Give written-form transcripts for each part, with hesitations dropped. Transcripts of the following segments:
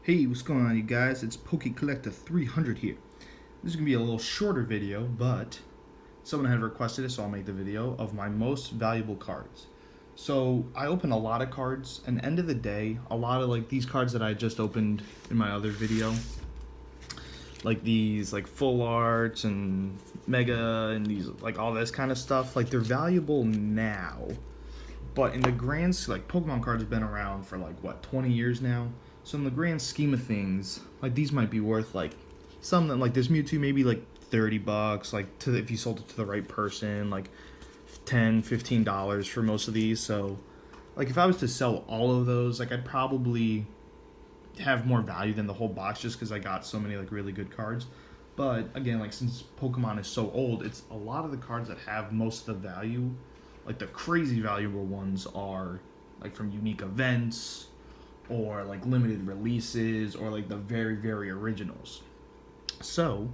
Hey, what's going on, you guys? It's Poke Collector 300 here. This is going to be a little shorter video, but someone had requested it, so I'll make the video of my most valuable cards. So, I open a lot of cards, and end of the day, a lot of like these cards that I just opened in my other video, like these like full arts and mega and these like all this kind of stuff, like they're valuable now. But in the grand, like Pokemon cards have been around for like what 20 years now. So in the grand scheme of things, like these might be worth like something like this Mewtwo maybe like $30, like to if you sold it to the right person, like $10, $15 for most of these. So like if I was to sell all of those, like I'd probably have more value than the whole box just because I got so many like really good cards. But again, like since Pokemon is so old, it's a lot of the cards that have most of the value, like the crazy valuable ones are like from unique events or like limited releases or like the very very originals. So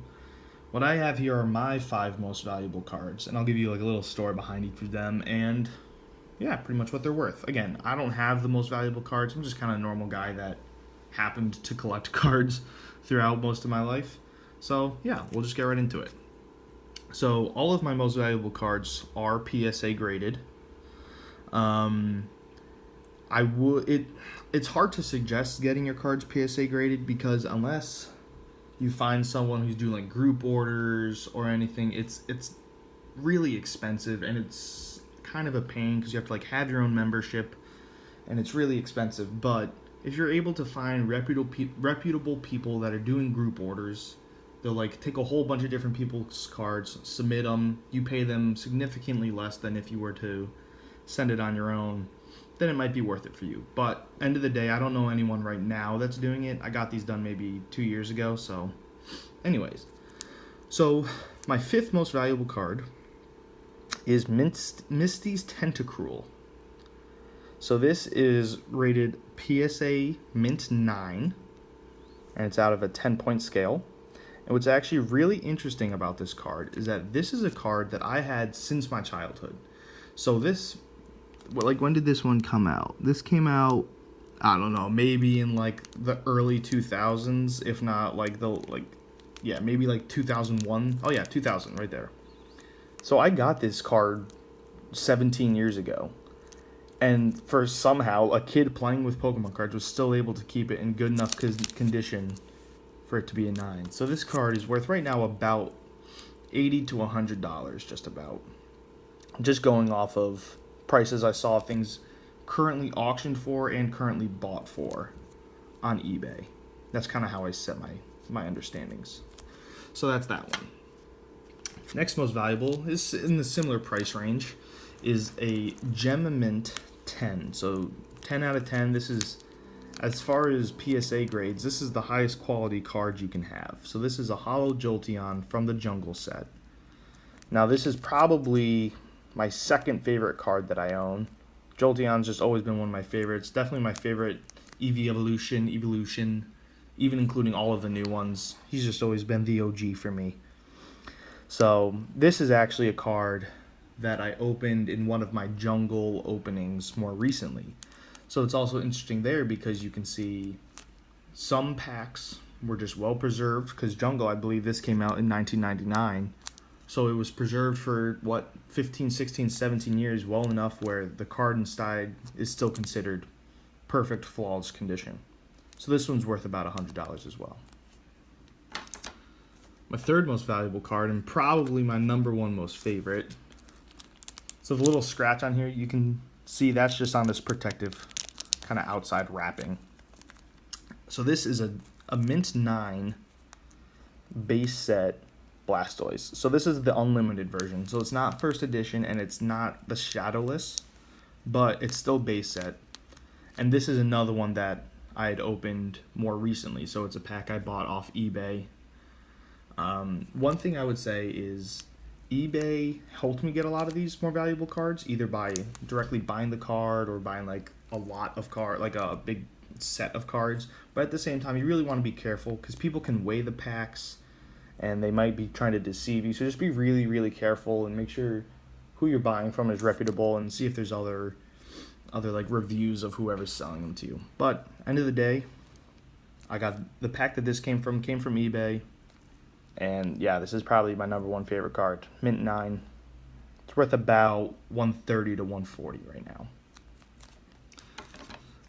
what I have here are my 5 most valuable cards, and I'll give you like a little story behind each of them and yeah, pretty much what they're worth. Again, I don't have the most valuable cards. I'm just kind of a normal guy that happened to collect cards throughout most of my life. So yeah, we'll just get right into it. So all of my most valuable cards are PSA graded. Um, I would it's hard to suggest getting your cards PSA graded because unless you find someone who's doing like group orders or anything, it's really expensive and it's kind of a pain because you have to like have your own membership and it's really expensive. But if you're able to find reputable people that are doing group orders, they'll like take a whole bunch of different people's cards, submit them, you pay them significantly less than if you were to send it on your own, then it might be worth it for you. But end of the day, I don't know anyone right now that's doing it. I got these done maybe 2 years ago, so anyways. So my 5th most valuable card is Misty's Tentacruel. So this is rated PSA Mint 9, and it's out of a 10-point scale. And what's actually really interesting about this card is that this is a card that I had since my childhood. So this, like, when did this one come out? This came out, I don't know, maybe in like the early 2000s, if not like yeah, maybe like 2001. Oh yeah, 2000 right there. So I got this card 17 years ago. And for somehow a kid playing with Pokemon cards was still able to keep it in good enough condition for it to be a 9. So this card is worth right now about $80 to $100, just about. Just going off of prices I saw things currently auctioned for and currently bought for on eBay. That's kind of how I set my understandings. So that's that one. Next most valuable is in the similar price range is a Gem Mint 10. So 10 out of 10. This is, as far as PSA grades, this is the highest quality card you can have. So this is a Holo Jolteon from the Jungle set. Now this is probably my second favorite card that I own. Jolteon's just always been one of my favorites. Definitely my favorite evolution, even including all of the new ones. He's just always been the OG for me. So this is actually a card that I opened in one of my jungle openings more recently. So it's also interesting there because you can see some packs were just well preserved because jungle, I believe this came out in 1999. So it was preserved for what 15, 16, 17 years, well enough where the card inside is still considered perfect flawless condition. So this one's worth about $100 as well. My 3rd most valuable card and probably my number 1 most favorite. So the little scratch on here, you can see that's just on this protective kind of outside wrapping. So this is a Mint 9 base set Blastoise. So this is the unlimited version. So it's not first edition and it's not the Shadowless, but it's still base set. And this is another one that I had opened more recently. So it's a pack I bought off eBay. One thing I would say is eBay helped me get a lot of these more valuable cards, either by directly buying the card or buying like a lot of card, like a big set of cards. But at the same time, you really want to be careful because people can weigh the packs and they might be trying to deceive you. So just be really, really careful and make sure who you're buying from is reputable and see if there's other like reviews of whoever's selling them to you. But end of the day, I got the pack that this came from eBay. And yeah, this is probably my #1 favorite card. Mint 9. It's worth about 130 to 140 right now.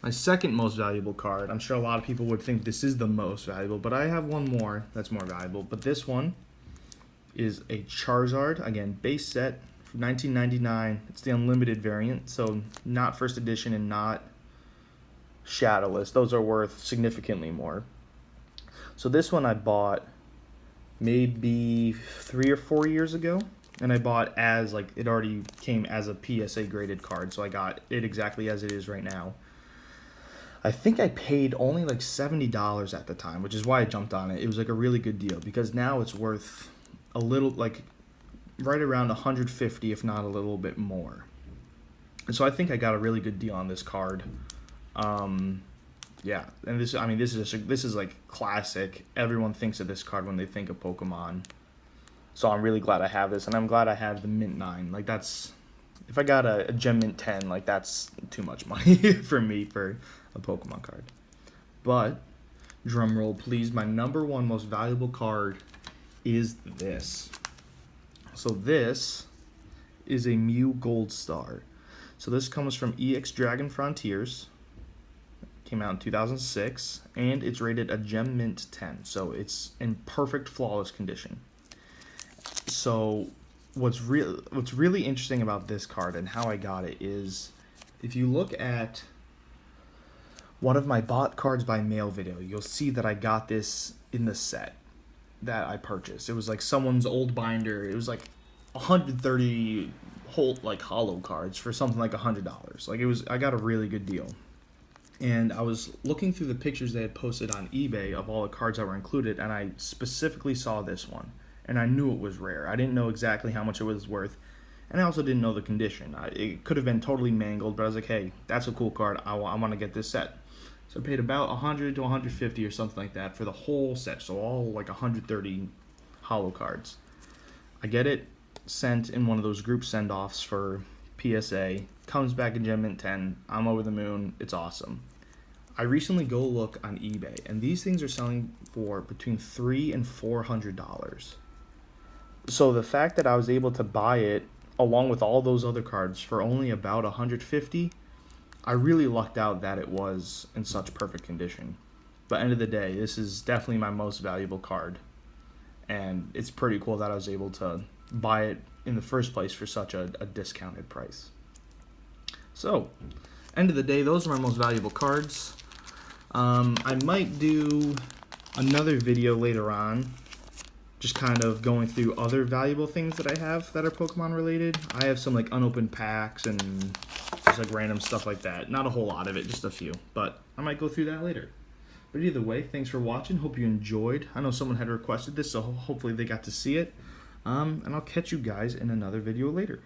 My second most valuable card, I'm sure a lot of people would think this is the most valuable, but I have one more that's more valuable. But this one is a Charizard, again, base set, from 1999. It's the unlimited variant, so not first edition and not shadowless. Those are worth significantly more. So this one I bought maybe 3 or 4 years ago, and I bought as, like, it already came as a PSA graded card, so I got it exactly as it is right now. I think I paid only like $70 at the time, which is why I jumped on it. It was like a really good deal because now it's worth a little, like right around 150, if not a little bit more. And so I think I got a really good deal on this card. Yeah, and this, I mean, this is like classic. Everyone thinks of this card when they think of Pokemon. So I'm really glad I have this, and I'm glad I have the Mint 9. Like, that's, if I got a Gem Mint 10, like, that's too much money for me for a Pokemon card. But, drum roll please, my #1 most valuable card is this. So this is a Mew Gold Star. So this comes from EX Dragon Frontiers. Came out in 2006, and it's rated a Gem Mint 10. So it's in perfect, flawless condition. So what's really interesting about this card and how I got it is, if you look at one of my bought cards by mail video, you'll see that I got this in the set that I purchased. It was like someone's old binder. It was like 130 whole, like, hollow cards for something like $100. Like, it was, I got a really good deal. And I was looking through the pictures they had posted on eBay of all the cards that were included, and I specifically saw this one. And I knew it was rare. I didn't know exactly how much it was worth, and I also didn't know the condition. It could have been totally mangled, but I was like, hey, that's a cool card. I want to get this set. So I paid about 100 to 150 or something like that for the whole set, so all like 130 hollow cards. I get it sent in one of those group send-offs for PSA, comes back in Gem Mint 10, I'm over the moon, it's awesome. I recently go look on eBay, and these things are selling for between $300 and $400. So the fact that I was able to buy it along with all those other cards for only about 150, I really lucked out that it was in such perfect condition. But end of the day, this is definitely my most valuable card, and it's pretty cool that I was able to buy it in the first place for such a discounted price. So, end of the day, those are my most valuable cards. I might do another video later on, just kind of going through other valuable things that I have that are Pokemon related. I have some like unopened packs and just like random stuff like that. Not a whole lot of it, just a few, but I might go through that later. But either way, thanks for watching. Hope you enjoyed. I know someone had requested this, so hopefully they got to see it. And I'll catch you guys in another video later.